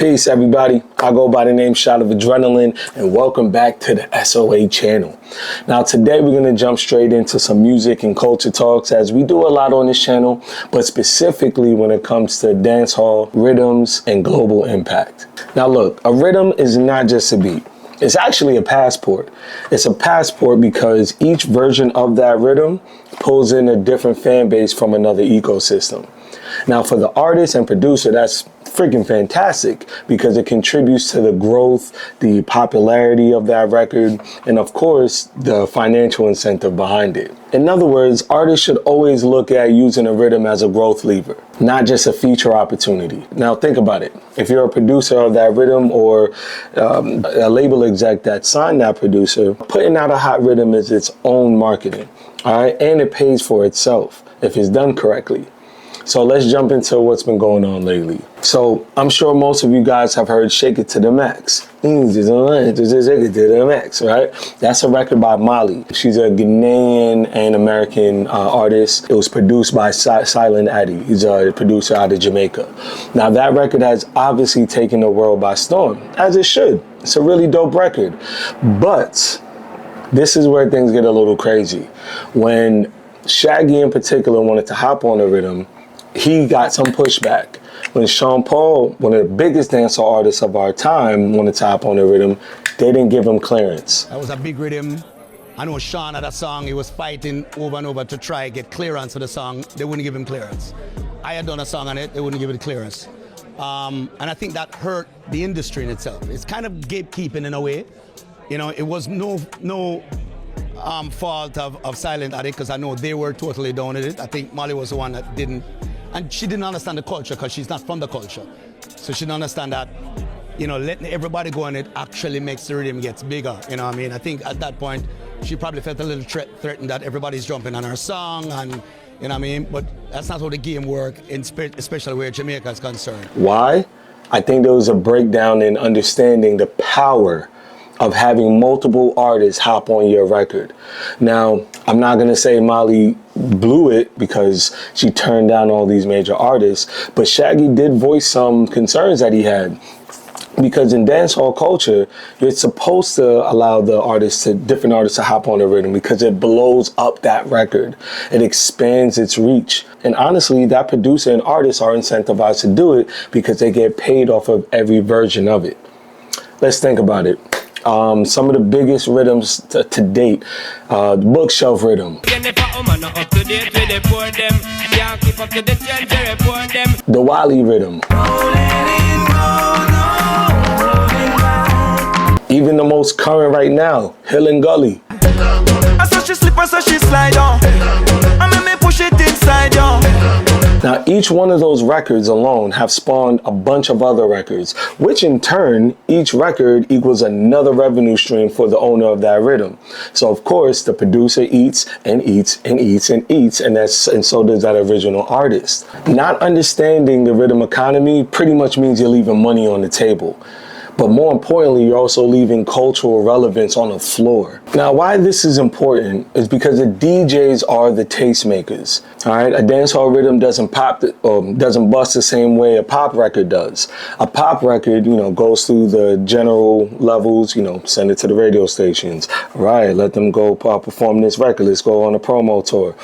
Peace, everybody. I go by the name ShotofADRENALIN, and welcome back to the SOA channel. Now, today we're going to jump straight into some music and culture talks, as we do a lot on this channel, but specifically when it comes to dancehall, rhythms, and global impact. Now, look, a rhythm is not just a beat. It's actually a passport. It's a passport because each version of that rhythm pulls in a different fan base from another ecosystem. Now, for the artist and producer, that's freaking fantastic because it contributes to the growth, the popularity of that record, and of course, the financial incentive behind it. In other words, artists should always look at using a rhythm as a growth lever, not just a feature opportunity. Now, think about it. If you're a producer of that rhythm or a label exec that signed that producer, putting out a hot rhythm is its own marketing, all right? And it pays for itself if it's done correctly. So let's jump into what's been going on lately. So I'm sure most of you guys have heard Shake It to the Max. Shake It to the Max, right? That's a record by Moliy. She's a Ghanaian and American artist. It was produced by Silent Addy. He's a producer out of Jamaica. Now that record has obviously taken the world by storm, as it should. It's a really dope record. But this is where things get a little crazy. When Shaggy in particular wanted to hop on the rhythm, he got some pushback. When Sean Paul, one of the biggest dancehall artists of our time, wanted to hop on the rhythm, they didn't give him clearance. That was a big rhythm. I know Sean had a song, he was fighting over and over to try to get clearance for the song. They wouldn't give him clearance. I had done a song on it, they wouldn't give it clearance. And I think that hurt the industry in itself. It's kind of gatekeeping in a way. You know, it was no fault of Silent Addy, because I know they were totally down with it. I think Molly was the one that didn't. And she didn't understand the culture because she's not from the culture. So she didn't understand that, you know, letting everybody go on it actually makes the rhythm gets bigger. You know what I mean? I think at that point, she probably felt a little threatened that everybody's jumping on her song and, you know what I mean? But that's not how the game works, especially where Jamaica is concerned. Why? I think there was a breakdown in understanding the power of having multiple artists hop on your record. Now, I'm not gonna say Moliy blew it because she turned down all these major artists, but Shaggy did voice some concerns that he had. Because in dancehall culture, you're supposed to allow the different artists to hop on the rhythm because it blows up that record. It expands its reach. And honestly, that producer and artists are incentivized to do it because they get paid off of every version of it. Let's think about it. Some of the biggest rhythms to date, the bookshelf rhythm, Diwali rhythm, even the most current right now, Hill and Gully. I saw she slip, I saw she slide on. I made me push it inside, y'all. Now, each one of those records alone have spawned a bunch of other records, which in turn, each record equals another revenue stream for the owner of that rhythm. So of course, the producer eats and eats and eats and eats, and so does that original artist. Not understanding the rhythm economy pretty much means you're leaving money on the table. But more importantly, you're also leaving cultural relevance on the floor. Now, why this is important is because the DJs are the tastemakers. All right, a dancehall rhythm doesn't doesn't bust the same way a pop record does. A pop record, you know, goes through the general levels, you know, send it to the radio stations. All right, let them go perform this record. Let's go on a promo tour.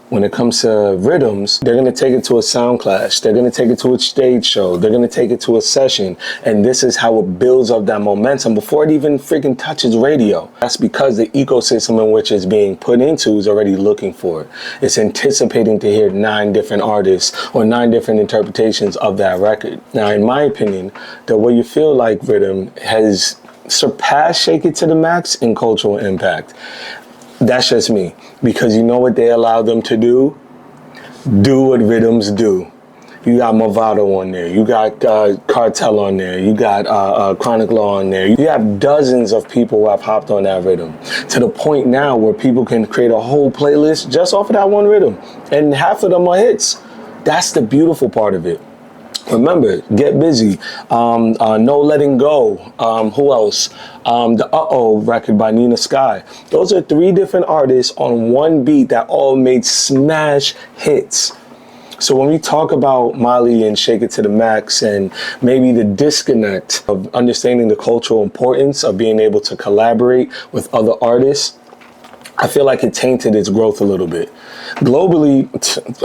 When it comes to rhythms, they're gonna take it to a sound clash. They're gonna take it to a stage show. They're gonna take it to a session. And this is how it builds up that momentum before it even freaking touches radio. That's because the ecosystem in which it's being put into is already looking for it. It's anticipating to hear 9 different artists or 9 different interpretations of that record. Now, in my opinion, the What You Feel Like rhythm has surpassed Shake It to the Max in cultural impact. That's just me, because you know what they allow them to do? Do what rhythms do. You got Movado on there, you got Cartel on there, you got Chronic Law on there. You have dozens of people who have hopped on that rhythm, to the point now where people can create a whole playlist just off of that one rhythm, and half of them are hits. That's the beautiful part of it. Remember, Get Busy, No Letting Go, who else? The Uh-Oh record by Nina Sky. Those are 3 different artists on one beat that all made smash hits. So when we talk about Molliy and Shake It to the Max and maybe the disconnect of understanding the cultural importance of being able to collaborate with other artists, I feel like it tainted its growth a little bit. Globally,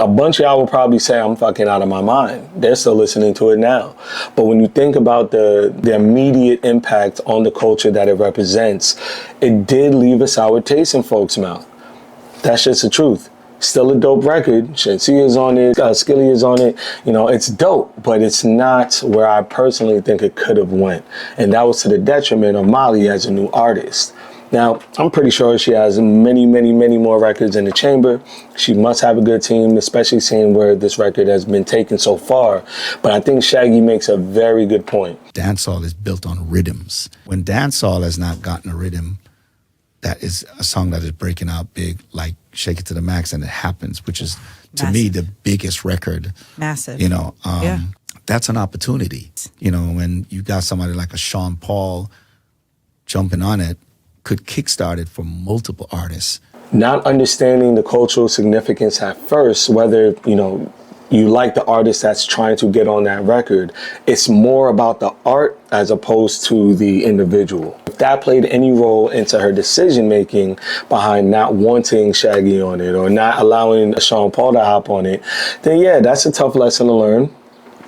a bunch of y'all will probably say I'm fucking out of my mind. They're still listening to it now. But when you think about the immediate impact on the culture that it represents, it did leave a sour taste in folks' mouth. That's just the truth. Still a dope record. Shenseea is on it, Skilly is on it. You know, it's dope, but it's not where I personally think it could have went. And that was to the detriment of Molliy as a new artist. Now, I'm pretty sure she has many, many, many more records in the chamber. She must have a good team, especially seeing where this record has been taken so far. But I think Shaggy makes a very good point. Dancehall is built on rhythms. When dancehall has not gotten a rhythm, that is a song that is breaking out big, like Shake It to the Max, and it happens, which is, to Massive. me, the biggest record. Massive. You know, Yeah. that's an opportunity. You know, when you got somebody like a Sean Paul jumping on it, could kickstart it for multiple artists. Not understanding the cultural significance at first, whether, you know, you like the artist that's trying to get on that record, it's more about the art as opposed to the individual. If that played any role into her decision making behind not wanting Shaggy on it or not allowing Sean Paul to hop on it, then yeah, that's a tough lesson to learn.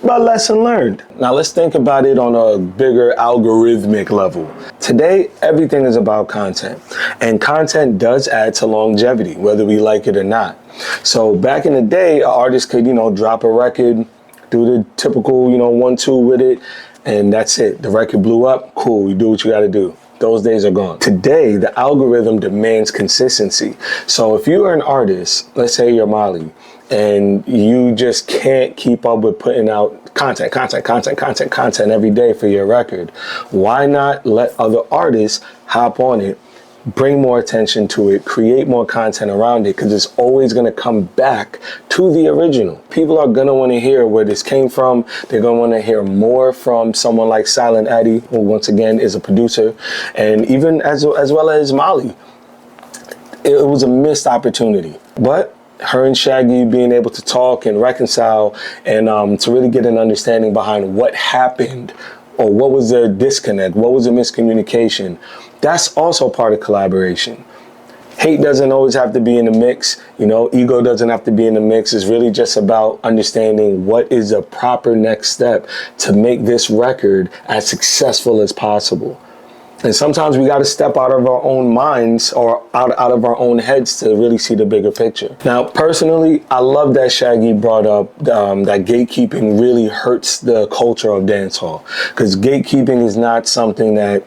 But lesson learned. Now let's think about it on a bigger algorithmic level. Today, everything is about content. And content does add to longevity, whether we like it or not. So back in the day, an artist could, you know, drop a record, do the typical, you know, 1-2 with it, and that's it. The record blew up, cool, you do what you gotta do. Those days are gone. Today, the algorithm demands consistency. So if you are an artist, let's say you're Molliy, and you just can't keep up with putting out content every day for your record, why not let other artists hop on it, bring more attention to it, create more content around it, because it's always going to come back to the original. People are going to want to hear where this came from. They're going to want to hear more from someone like Silent Addy, who once again is a producer, and even as well as Molliy. It was a missed opportunity. But her and Shaggy being able to talk and reconcile and to really get an understanding behind what happened or what was the disconnect, what was the miscommunication, that's also part of collaboration. Hate doesn't always have to be in the mix, you know, ego doesn't have to be in the mix. It's really just about understanding what is the proper next step to make this record as successful as possible. And sometimes we got to step out of our own minds or out of our own heads to really see the bigger picture. Now, personally, I love that Shaggy brought up that gatekeeping really hurts the culture of dancehall, because gatekeeping is not something that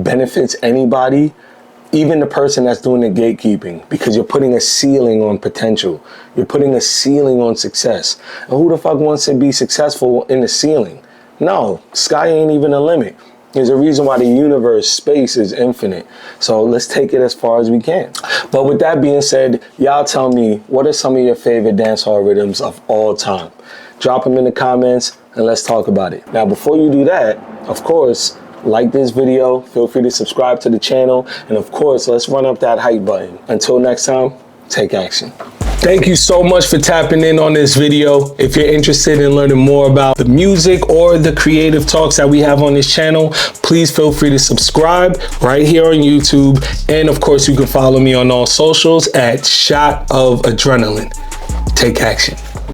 benefits anybody, even the person that's doing the gatekeeping, because you're putting a ceiling on potential. You're putting a ceiling on success. And who the fuck wants to be successful in the ceiling? No, sky ain't even a limit. There's a reason why the universe, space is infinite. So let's take it as far as we can. But with that being said, y'all tell me, what are some of your favorite dancehall rhythms of all time? Drop them in the comments and let's talk about it. Now, before you do that, of course, like this video, feel free to subscribe to the channel, and of course, let's run up that hype button. Until next time, take action. Thank you so much for tapping in on this video. If you're interested in learning more about the music or the creative talks that we have on this channel, please feel free to subscribe right here on YouTube. And of course, you can follow me on all socials at ShotofADRENALIN. Take action.